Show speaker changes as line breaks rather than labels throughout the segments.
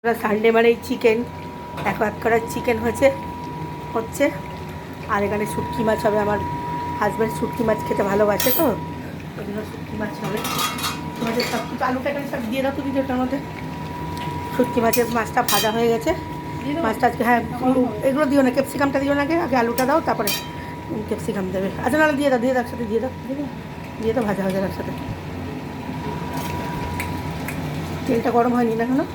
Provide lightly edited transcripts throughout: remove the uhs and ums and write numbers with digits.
Sunday মানেই chicken. এক করা চিকেন হচ্ছে আর এখানে শুটকি মাছ হবে। আমার হাজব্যান্ড শুটকি মাছ খেতে ভালোবাসে, তো এগুলো শুটকি মাছ হবে। তোমাদের সব কিছু আলুটা এখানে সব দিয়ে দাও, তুমি ওটার মধ্যে। শুটকি মাছটা ভাজা হয়ে গেছে। মাছটা আজকে, হ্যাঁ এগুলো দিও না, ক্যাপসিকামটা দিও না, আগে আগে আলুটা দাও, তারপরে ক্যাপসিকাম দেবে। আচ্ছা নাহলে দিয়ে দাও একসাথে, দিয়ে দাও ভাজা একসাথে। তেলটা গরম হয়নি না এখনো?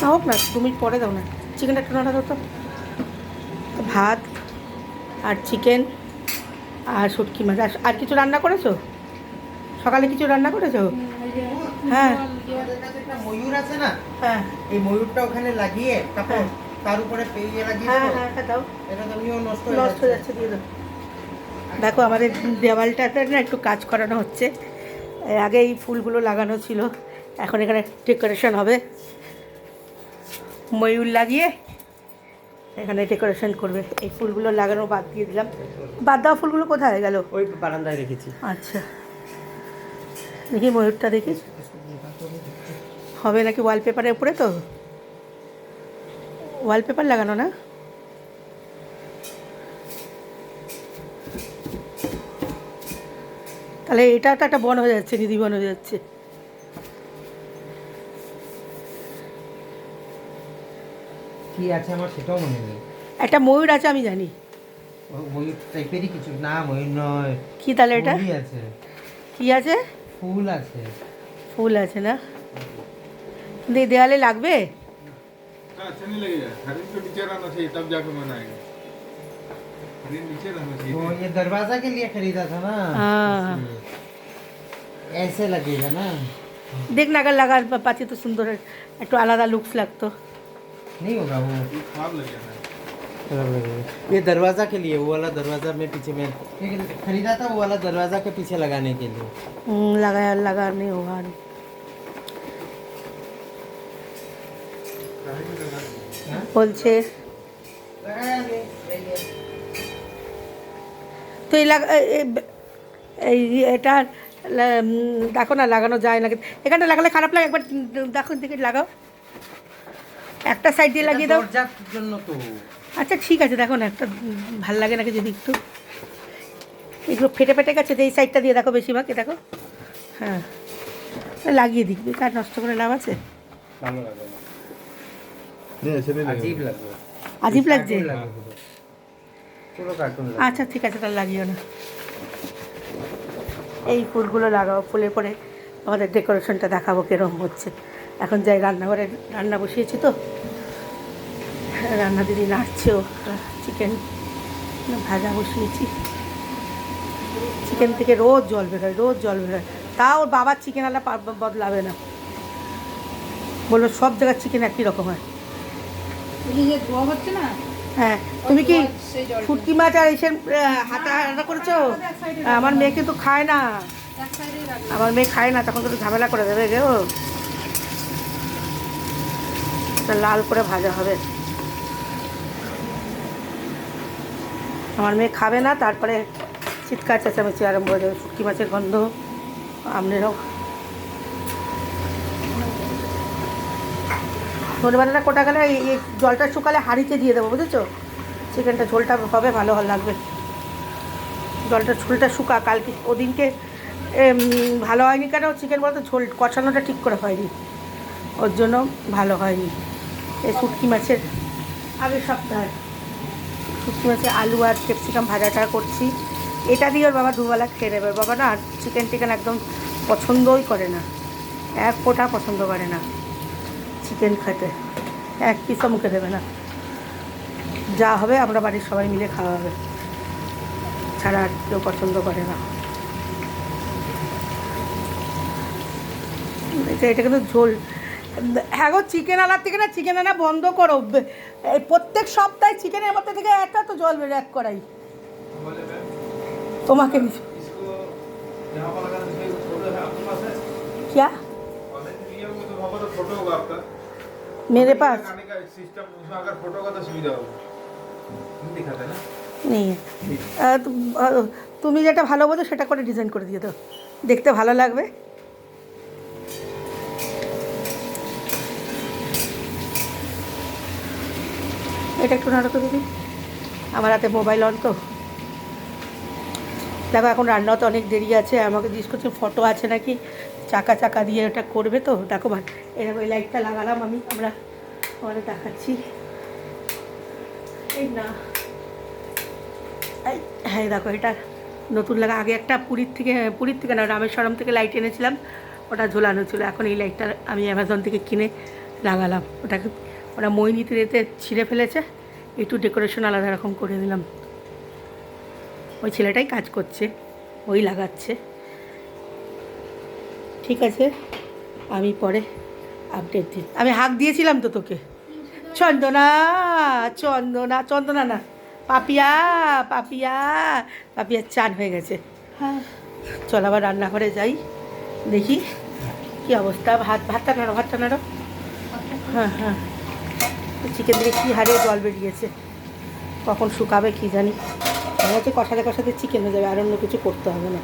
না হোক না, 2 মিনিট পরে দাও না। চিকেনটা একটু নাড়া দাও তো। ভাত আর চিকেন আর শুটকি মাছ। আর কিছু রান্না করেছো? সকালে কিছু রান্না করেছো? হ্যাঁ
ময়ূর আছে না,
হ্যাঁ,
এই ময়ূরটা ওখানে লাগিয়ে তারপর তার উপরে পেয়ে লাগিয়ে
হ্যাঁ হ্যাঁ দাও।
এটা তো এমনিও নষ্ট
হয়ে যাচ্ছে, দিয়ে দাও। দেখো আমাদের দেওয়ালটাতে না একটু কাজ করানো হচ্ছে। আগে এই ফুলগুলো লাগানো ছিল, এখন এখানে ডেকোরেশন হবে। ময়ূর লাগিয়ে এখানে ডেকোরেশন করবে। এই ফুলগুলো লাগানো বাদ দিয়ে দিলাম। বাদ দেওয়া ফুলগুলো কোথায় গেল?
ওই বারান্দায় রেখেছি।
আচ্ছা দেখি ময়ূরটা দেখি হবে নাকি। ওয়ালপেপারের উপরে তো ওয়ালপেপার লাগানো না? তাহলে এটা তো একটা বন হয়ে যাচ্ছে, নিধি বন হয়ে যাচ্ছে।
কি আছে আমার সেটাও মনে নেই।
একটা ময়ূর আছে আমি জানি।
ময়ূর টাইপেরই কিছু না, ময়ূর নয়।
কি তাহলে এটা?
ফুলই আছে।
কি আছে?
ফুল আছে।
ফুল আছে না? কিন্তু এই দেওয়ালে লাগবে?
अच्छा नहीं लगेगा। हरिन तो नीचे रहना चाहिए, तब जाके बनाएगा। हरिन नीचे रहना चाहिए।
वो ये दरवाजा के लिए खरीदा था ना,
हाँ।
इसलिए। ऐसे लगेगा ना।
देख ना, अगर लगा पाती तो सुंदर है, एक आलादा लुक्स लगतो।
नहीं होगा वो,
ये खराब लगेगा ना।
खराब लगेगा। ये दरवाजा के लिए, वो वाला दरवाजा में पीछे में खरीदा था, वो वाला दरवाजा के पीछे लगाने के लिए।
लगा नहीं होगा। বলছে তো এই এটা দেখো না, লাগানো যায় না। এখানটা লাগালে খারাপ লাগে, একবার দেখো দিকে লাগাও, একটা সাইড দিয়ে লাগিয়ে দাও।
দরজার জন্য তো।
আচ্ছা ঠিক আছে, দেখো না একটা ভাল লাগে নাকি যদি একটু। এগুলো ফেটে গেছে, এই সাইডটা দিয়ে দেখো বেশিরভাগ, দেখো। হ্যাঁ লাগিয়ে দিই, কার নষ্ট করে লাভ আছে?
ভালো লাগবে না। नहीं ऐसे नहीं
अजीब
लगेगा।
लग रहा है।
আজিব লাগছে।
পুরো কার্টুন।
আচ্ছা ঠিক আছে, তাহলে লাগিও না। এই ফুলগুলো লাগাও, ফুলের পরে আমাদের ডেকোরেশনটা দেখাবো কীরকম হচ্ছে। এখন যাই রান্নাঘরে, রান্না বসিয়েছি তো, রান্না দিদি নাড়ছেও। চিকেন ভাজা বসিয়েছি। চিকেন থেকে রোজ জল বেরোয়। তাও ওর বাবার চিকেনওয়ালা বদলাবে না, বলবো সব জায়গার চিকেন একই রকম হয়।
হচ্ছে না।
হ্যাঁ তুমি কি শুটকি মাছ আর এসে হাঁটা করেছো? আমার মেয়ে কিন্তু খায় না, তখন তো ঝামেলা করে দেবে গো। লাল করে ভাজা হবে। আমার মেয়ে খাবে না, তারপরে চিৎকার চেঁচামেচি আরম্ভ হয়ে যাবে। শুটকি মাছের গন্ধ আমনেরও। ধনেপাতাটা কোটা গেলে এই জলটা শুকালে হাঁড়িতে দিয়ে দেবো, বুঝেছো? চিকেনটা ঝোলটা হবে, ভালো লাগবে। ঝোলটা শুকা। কালকে ওদিনকে ভালো হয়নি কেন চিকেন বলতে, ঝোল কষানোটা ঠিক করে হয়নি, ওর জন্য ভালো হয়নি। এই শুটকি মাছের আগের সপ্তাহে শুটকি মাছের আলু আর ক্যাপসিকাম ভাজাটা করছি। এটা দিয়ে ওর বাবা দুবেলা খেয়ে নেবে। বাবা না চিকেন একদম পছন্দই করে না, এক ফোঁটা পছন্দ করে না চিকেন খেতে, এক পিসও মুখে দেবে না। যা হবে আমরা বাড়ির সবাই মিলে খাওয়া হবে, ছাড়া আর কেউ পছন্দ করে না। এটা কিন্তু ঝোল। হ্যাঁ গো, চিকেন আনার থেকে না চিকেন আনা বন্ধ করো। এই প্রত্যেক সপ্তাহে চিকেনের মধ্যে থেকে একটা তো জল বেরো এক করাই। তোমাকে क्या
फोटो होगा आपका
मेरे पास
लगाने का सिस्टम, उसमें अगर फोटो का तो सुविधा होगा, नहीं दिखाता ना।
नहीं है। তুমি যেটা ভালো বোঝো সেটা করে ডিজাইন করে দিয়ে দাও, দেখতে ভালো লাগবে। এটা একটু নাড়ো তো দিদি, আমার হাতে মোবাইল অন তো। দেখো এখন রান্নাও তো অনেক দেরি আছে, আমাকে জিজ্ঞেস করছে ফটো আছে নাকি, চাকা চাকা দিয়ে ওটা করবে তো। দেখো ভাই এরকম এই লাইটটা লাগালাম আমরা দেখাচ্ছি। এই না এই হ্যাঁ দেখো এটা নতুন লাগা, আগে একটা পুরীর থেকে না রামেশ্বরম থেকে লাইট এনেছিলাম, ওটা ঝোলানো ছিল। এখন এই লাইটটা আমি অ্যামাজন থেকে কিনে লাগালাম। ওটা মইনিতে দিতে ছিঁড়ে ফেলেছে, একটু ডেকোরেশন আলাদা রকম করে দিলাম। ওই ছেলেটাই কাজ করছে, ওই লাগাচ্ছে। ঠিক আছে, আমি পরে আপডেট দিই। আমি হাঁক দিয়েছিলাম তো তোকে। চন্দনা চন্দনা চন্দনা না, পাপিয়া পাপিয়া পাপিয়ার চান হয়ে গেছে। হ্যাঁ চল আবার রান্নাঘরে যাই, দেখি কী অবস্থা। ভাতটা নাড়ো। হ্যাঁ হ্যাঁ, চিকেন থেকে কী হারে জল বেরিয়েছে, কখন শুকাবে কী জানি। মনে হচ্ছে কষাতে কষাতে চিকেন হয়ে যাবে, আর অন্য কিছু করতে হবে না।